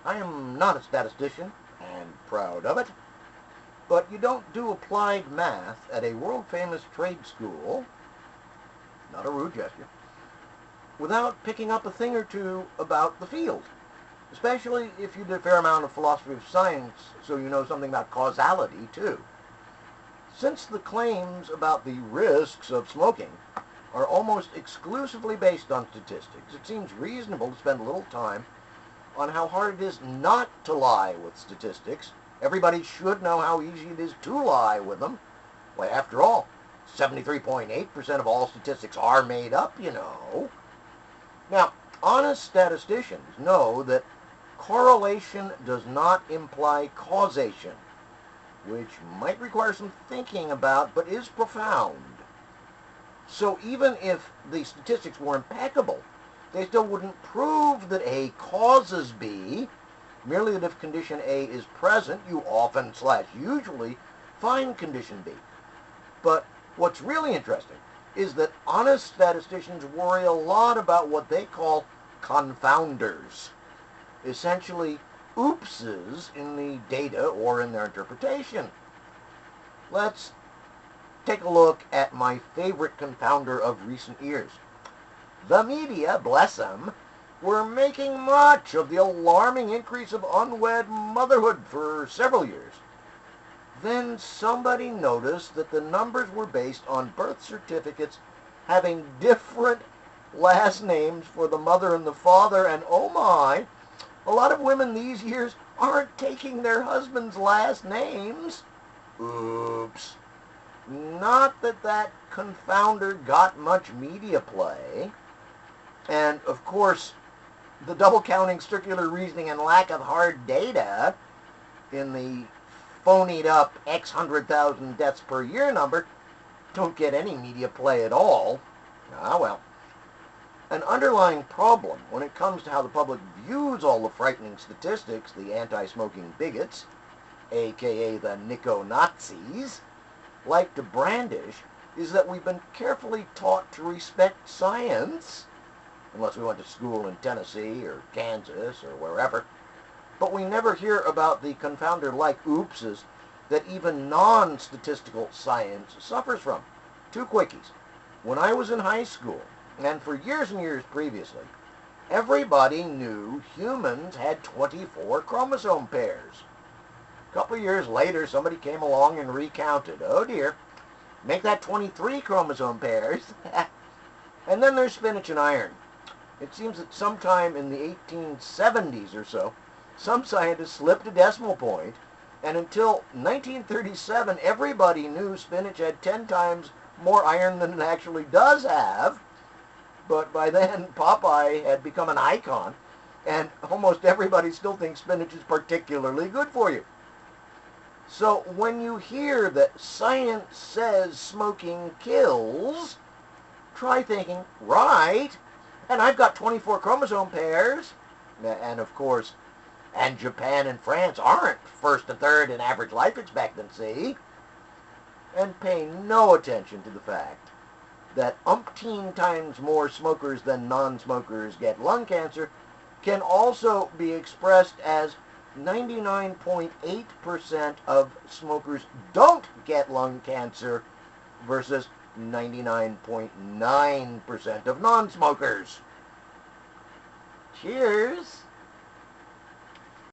I am not a statistician, and proud of it, but you don't do applied math at a world-famous trade school, not a rude gesture, without picking up a thing or two about the field, especially if you did a fair amount of philosophy of science, so you know something about causality, too. Since the claims about the risks of smoking are almost exclusively based on statistics, it seems reasonable to spend a little time on how hard it is not to lie with statistics. Everybody should know how easy it is to lie with them. Why, after all, 73.8% of all statistics are made up, you know. Now, honest statisticians know that correlation does not imply causation, which might require some thinking about, but is profound. So even if the statistics were impeccable, they still wouldn't prove that A causes B, merely that if condition A is present, you often/usually find condition B. But what's really interesting is that honest statisticians worry a lot about what they call confounders, essentially oopses in the data or in their interpretation. Let's take a look at my favorite confounder of recent years. The media, bless them, were making much of the alarming increase of unwed motherhood for several years. Then somebody noticed that the numbers were based on birth certificates having different last names for the mother and the father, and oh my, a lot of women these years aren't taking their husband's last names. Oops. Not that that confounder got much media play. And, of course, the double-counting circular reasoning and lack of hard data in the phonied-up X 100,000 deaths per year number don't get any media play at all. Ah, well. An underlying problem when it comes to how the public views all the frightening statistics the anti-smoking bigots, aka the Nico-Nazis, like to brandish is that we've been carefully taught to respect science, unless we went to school in Tennessee or Kansas or wherever, but we never hear about the confounder-like oopses that even non-statistical science suffers from. Two quickies. When I was in high school, and for years and years previously, everybody knew humans had 24 chromosome pairs. A couple of years later, somebody came along and recounted. Oh dear, make that 23 chromosome pairs. And then there's spinach and iron. It seems that sometime in the 1870s or so, some scientists slipped a decimal point, and until 1937, everybody knew spinach had 10 times more iron than it actually does have. But by then, Popeye had become an icon, and almost everybody still thinks spinach is particularly good for you. So when you hear that science says smoking kills, try thinking, right, and I've got 24 chromosome pairs, and of course, and Japan and France aren't first and third in average life expectancy, and pay no attention to the fact that umpteen times more smokers than non-smokers get lung cancer can also be expressed as 99.8% of smokers don't get lung cancer versus 99.9% of non-smokers. Cheers!